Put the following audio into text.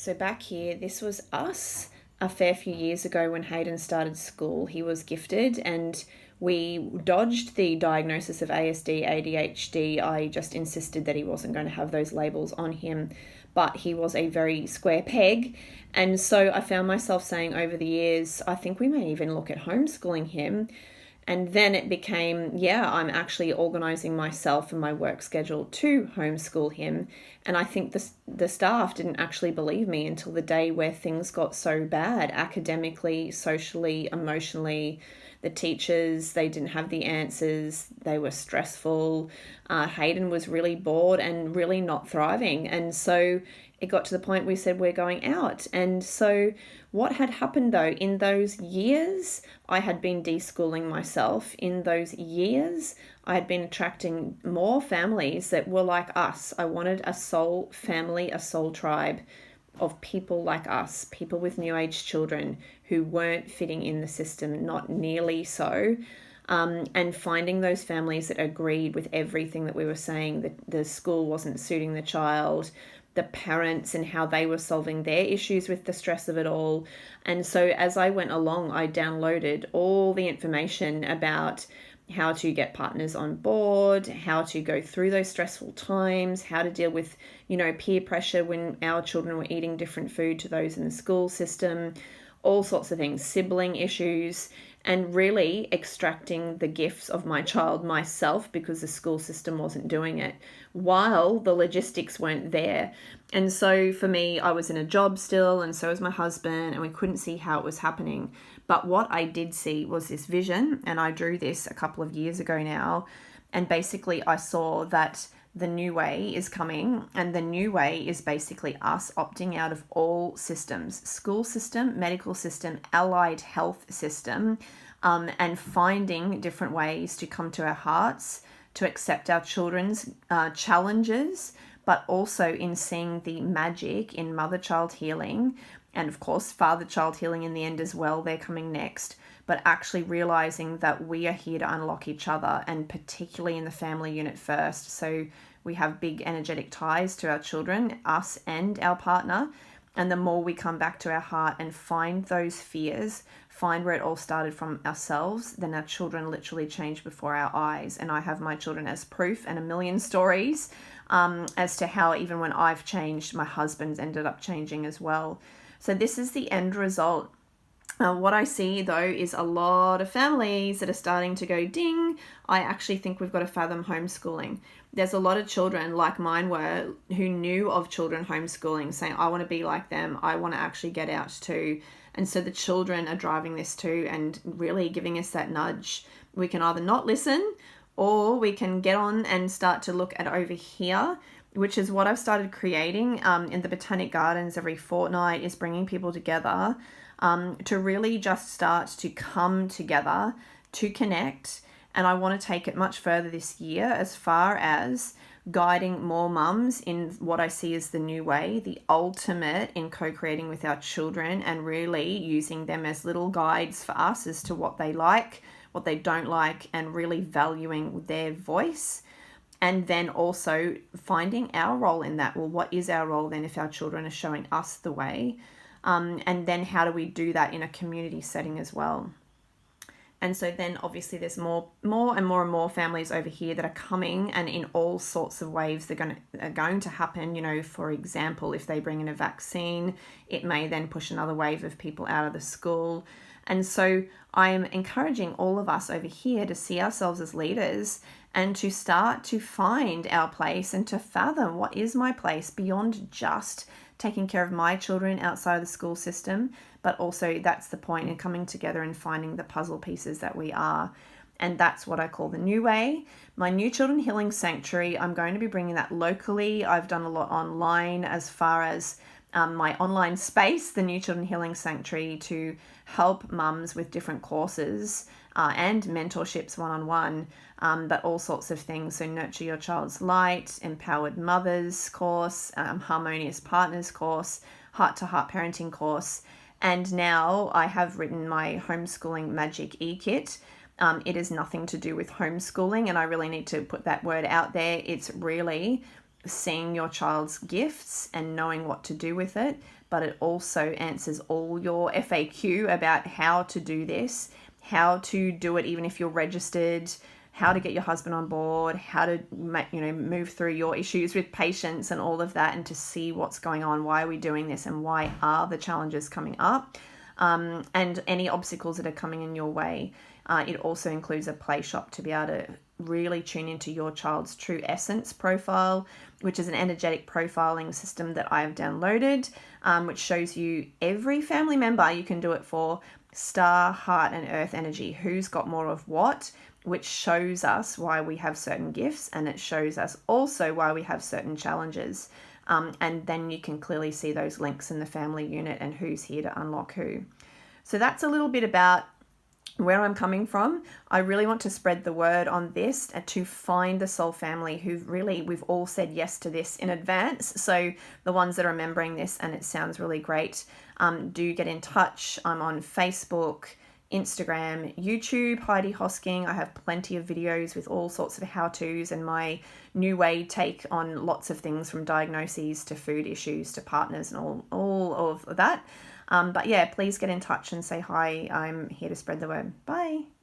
So back here, this was us a fair few years ago when Hayden started school. He was gifted and we dodged the diagnosis of ASD, ADHD. I just insisted that he wasn't going to have those labels on him, but he was a very square peg. And so I found myself saying over the years, I think we may even look at homeschooling him. And then it became, I'm actually organising myself and my work schedule to homeschool him. And I think the staff didn't actually believe me until the day where things got so bad, academically, socially, emotionally. The teachers, they didn't have the answers. They were stressful. Hayden was really bored and really not thriving. And so it got to the point we said we're going out. And so what had happened though, in those years, I had been deschooling myself. In those years, I had been attracting more families that were like us. I wanted a soul family, a soul tribe of people like us, people with new age children who weren't fitting in the system, not nearly so. And finding those families that agreed with everything that we were saying, that the school wasn't suiting the child, the parents and how they were solving their issues with the stress of it all. And so as I went along, I downloaded all the information about how to get partners on board, how to go through those stressful times, how to deal with, peer pressure when our children were eating different food to those in the school system, all sorts of things, sibling issues, and really extracting the gifts of my child myself because the school system wasn't doing it while the logistics weren't there. And so for me, I was in a job still, and so was my husband, and we couldn't see how it was happening. But what I did see was this vision, and I drew this a couple of years ago now, and basically I saw that the new way is coming, and the new way is basically us opting out of all systems, school system, medical system, allied health system, and finding different ways to come to our hearts, to accept our children's challenges, but also in seeing the magic in mother-child healing, and of course father-child healing in the end as well, they're coming next, but actually realizing that we are here to unlock each other, and particularly in the family unit first. So we have big energetic ties to our children, us and our partner. And the more we come back to our heart and find those fears, find where it all started from ourselves, then our children literally change before our eyes. And I have my children as proof, and a million stories as to how even when I've changed, my husband's ended up changing as well. So this is the end result. What I see though is a lot of families that are starting to go ding. I actually think we've got to fathom homeschooling. There's a lot of children like mine were who knew of children homeschooling saying, I want to be like them. I want to actually get out too. And so the children are driving this too and really giving us that nudge. We can either not listen, or we can get on and start to look at over here, which is what I've started creating in the Botanic Gardens every fortnight, is bringing people together to really just start to come together, to connect. And I want to take it much further this year as far as guiding more mums in what I see as the new way, the ultimate in co-creating with our children, and really using them as little guides for us as to what they like, what they don't like, and really valuing their voice. And then also finding our role in that. Well, what is our role then if our children are showing us the way? And then how do we do that in a community setting as well? And so then obviously there's more and more families over here that are coming, and in all sorts of waves are going to happen. For example, if they bring in a vaccine, it may then push another wave of people out of the school. And so I'm encouraging all of us over here to see ourselves as leaders and to start to find our place and to fathom what is my place beyond just taking care of my children outside of the school system, but also that's the point in coming together and finding the puzzle pieces that we are. And that's what I call the new way. My New Children Healing Sanctuary, I'm going to be bringing that locally. I've done a lot online as far as my online space, the New Children Healing Sanctuary, to help mums with different courses and mentorships one-on-one, but all sorts of things. So Nurture Your Child's Light, Empowered Mothers course, Harmonious Partners course, Heart-to-Heart Parenting course. And now I have written my Homeschooling Magic e-kit. It is nothing to do with homeschooling, and I really need to put that word out there. It's really seeing your child's gifts and knowing what to do with it, but it also answers all your FAQ about how to do this, how to do it even if you're registered, how to get your husband on board, how to move through your issues with patients and all of that, and to see what's going on, why are we doing this, and why are the challenges coming up, and any obstacles that are coming in your way. It also includes a play shop to be able to really tune into your child's true essence profile, which is an energetic profiling system that I have downloaded, which shows you every family member you can do it for, star, heart, and earth energy, who's got more of what, which shows us why we have certain gifts, and it shows us also why we have certain challenges. And then you can clearly see those links in the family unit and who's here to unlock who. So that's a little bit about where I'm coming from. I really want to spread the word on this and to find the soul family we've all said yes to this in advance. So the ones that are remembering this and it sounds really great, do get in touch. I'm on Facebook, Instagram, YouTube, Heidi Hosking. I have plenty of videos with all sorts of how-tos and my new way take on lots of things, from diagnoses to food issues to partners and all of that. But yeah, please get in touch and say hi. I'm here to spread the word. Bye.